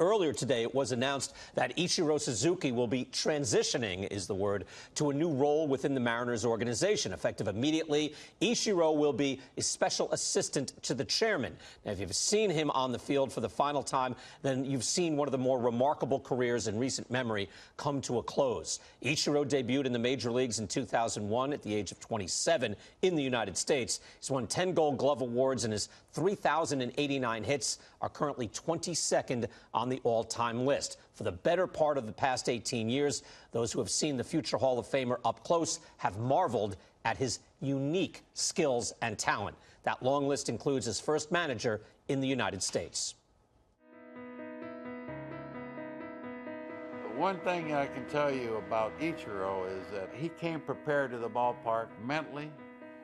Earlier today, it was announced that Ichiro Suzuki will be transitioning, is the word, to a new role within the Mariners organization. Effective immediately, Ichiro will be a special assistant to the chairman. Now, if you've seen him on the field for the final time, then you've seen one of the more remarkable careers in recent memory come to a close. Ichiro debuted in the major leagues in 2001 at the age of 27 in the United States. He's won 10 Gold Glove awards, and his 3,089 hits are currently 22nd on the all-time list. For the better part of the past 18 years, those who have seen the future Hall of Famer up close have marveled at his unique skills and talent. That long list includes his first manager in the United States. One thing I can tell you about Ichiro is that he came prepared to the ballpark mentally,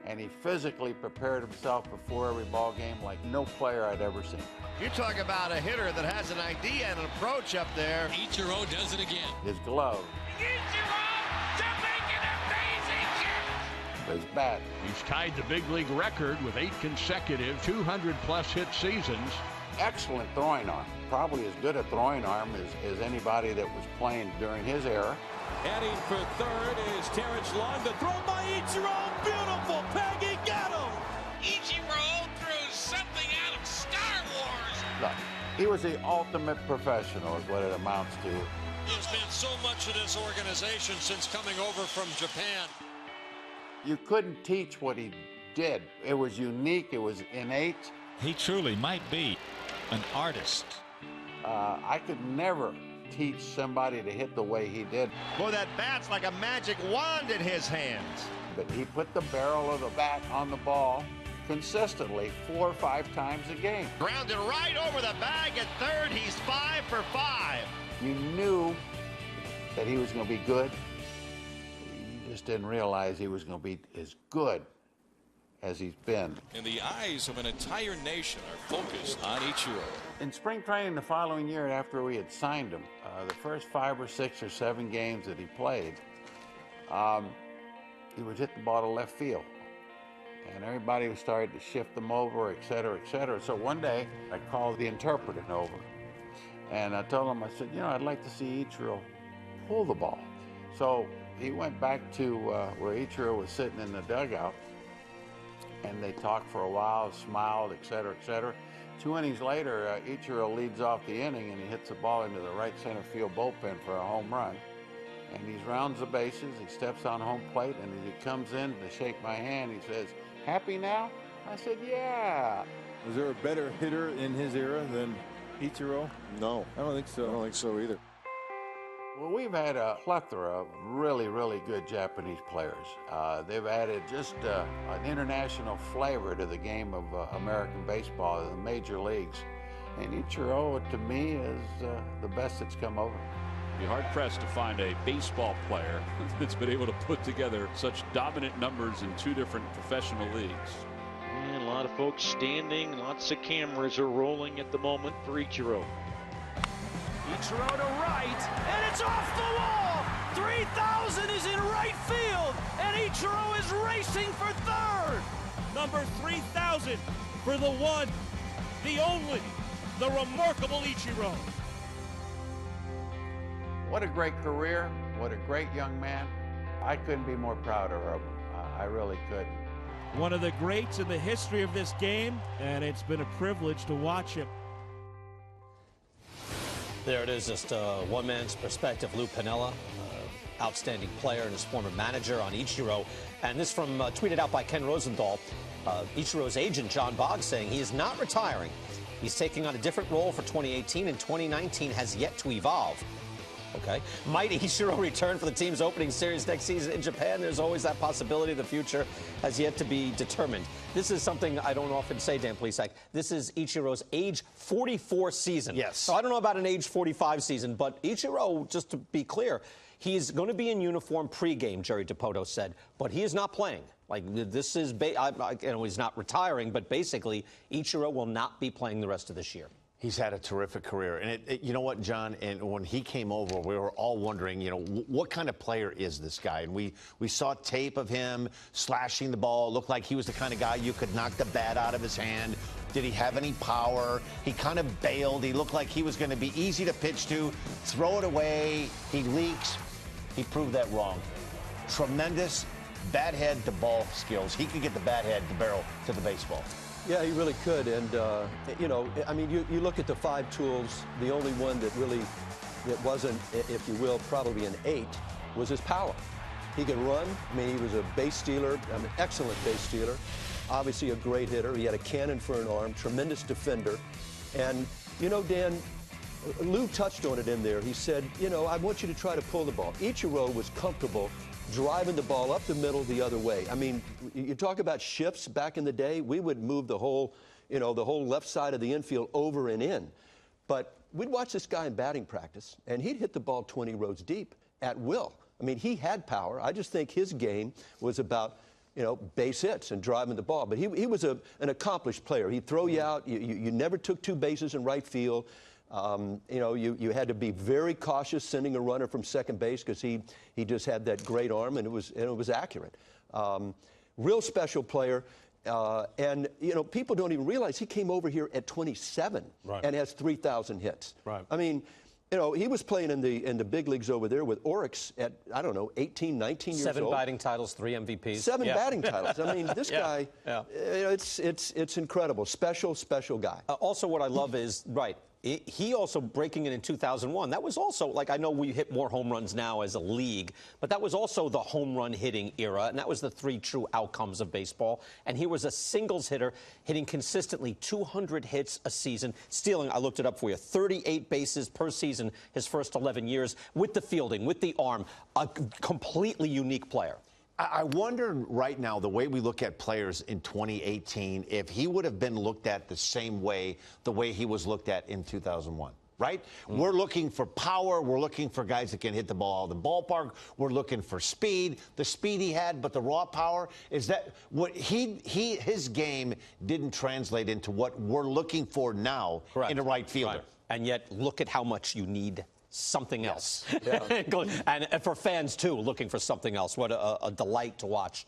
and he physically prepared himself before every ball game like no player I'd ever seen. You talk about a hitter that has an idea and an approach up there. Ichiro does it again. His glove. Ichiro to make an amazing catch. His bat. He's tied the big league record with 8 consecutive 200-plus hit seasons. Excellent throwing arm. Probably as good a throwing arm as anybody that was playing during his era. Heading for third is Terrence Long. The throw by Ichiro. Beautiful. Peggy got him. Ichiro threw something out of Star Wars. Look, he was the ultimate professional is what it amounts to. There's been so much of this organization since coming over from Japan. You couldn't teach what he did. It was unique. It was innate. He truly might be an artist. I could never teach somebody to hit the way he did. Boy, that bat's like a magic wand in his hands. But he put the barrel of the bat on the ball consistently 4 or 5 times a game. Grounded right over the bag at third. He's 5 for 5. You knew that he was going to be good. You just didn't realize he was going to be as good as he's been. And the eyes of an entire nation are focused on Ichiro. In spring training the following year after we had signed him, the first 5 or 6 or 7 games that he played, he would hit the ball to left field. And everybody was starting to shift them over, et cetera, et cetera. So one day, I called the interpreter over. And I told him, I said, you know, I'd like to see Ichiro pull the ball. So he went back to where Ichiro was sitting in the dugout. And they talked for a while, smiled, et cetera, et cetera. 2 innings later, Ichiro leads off the inning, and he hits the ball into the right center field bullpen for a home run. And he rounds the bases, he steps on home plate, and as he comes in to shake my hand, he says, "Happy now?" I said, "Yeah." Was there a better hitter in his era than Ichiro? No. I don't think so. I don't think so either. Well, we've had a plethora of really, really good Japanese players. They've added just an international flavor to the game of American baseball, the major leagues. And Ichiro, to me, is the best that's come over. Be hard-pressed to find a baseball player that's been able to put together such dominant numbers in 2 different professional leagues. And a lot of folks standing, lots of cameras are rolling at the moment for Ichiro. Ichiro to right, and it's off the wall. 3,000 is in right field, and Ichiro is racing for third. Number 3,000 for the one, the only, the remarkable Ichiro. What a great career. What a great young man. I couldn't be more prouder of him. I really couldn't. One of the greats in the history of this game, and it's been a privilege to watch him. There it is, just one man's perspective. Lou Piniella, outstanding player and his former manager on Ichiro. And this from tweeted out by Ken Rosenthal, Ichiro's agent, John Boggs, saying he is not retiring. He's taking on a different role for 2018, and 2019 has yet to evolve. Okay. Might Ichiro return for the team's opening series next season in Japan? There's always that possibility. The future has yet to be determined. This is something I don't often say, Dan Plesac. This is Ichiro's age 44 season. Yes. So I don't know about an age 45 season, but Ichiro, just to be clear, he's going to be in uniform pregame, Jerry DiPoto said, but he is not playing. Like, this is, he's not retiring, but basically, Ichiro will not be playing the rest of this year. He's had a terrific career. And you know what, John, and when he came over, we were all wondering, you know, what kind of player is this guy? And we saw tape of him slashing the ball. It looked like he was the kind of guy you could knock the bat out of his hand. Did he have any power? He kind of bailed. He looked like he was going to be easy to pitch to, throw it away. He leaks. He proved that wrong. Tremendous bat head to ball skills. He could get the bat head, the barrel to the baseball. Yeah, he really could. And, you know, I mean, you look at the 5 tools, the only one that really, that wasn't, if you will, probably an 8, was his power. He could run. I mean, he was a base stealer, an excellent base stealer. Obviously a great hitter. He had a cannon for an arm, tremendous defender. And, you know, Dan, Lou touched on it in there. He said, you know, I want you to try to pull the ball. Ichiro was comfortable driving the ball up the middle the other way. I mean, you talk about shifts back in the day, we would move the whole, you know, the whole left side of the infield over and in. But we'd watch this guy in batting practice, and he'd hit the ball 20 rows deep at will. I mean, he had power. I just think his game was about, you know, base hits and driving the ball. But he was an accomplished player. He'd throw you out. You never took 2 bases in right field. You know, you had to be very cautious sending a runner from second base because he just had that great arm, and it was accurate. Real special player. And, you know, people don't even realize he came over here at 27 and has 3,000 hits. Right. I mean, you know, he was playing in the big leagues over there with Oryx at, I don't know, 18, 19 years old. 7 batting titles, 3 MVPs. 7 batting titles. I mean, this guy, you know, it's incredible. Special guy. Also, what I love is, he also breaking it in 2001. That was also, like, I know we hit more home runs now as a league, but that was also the home run hitting era, and that was the 3 true outcomes of baseball. And he was a singles hitter, hitting consistently 200 hits a season, stealing, I looked it up for you, 38 bases per season his first 11 years, with the fielding, with the arm, a completely unique player. I wonder right now, the way we look at players in 2018, if he would have been looked at the same way, the way he was looked at in 2001, right? We're looking for power. We're looking for guys that can hit the ball out of the ballpark. We're looking for speed, the speed he had, but the raw power. Is that what his game didn't translate into what we're looking for now in a right fielder. And yet, look at how much you need something else. And for fans, too, looking for something else. What a delight to watch.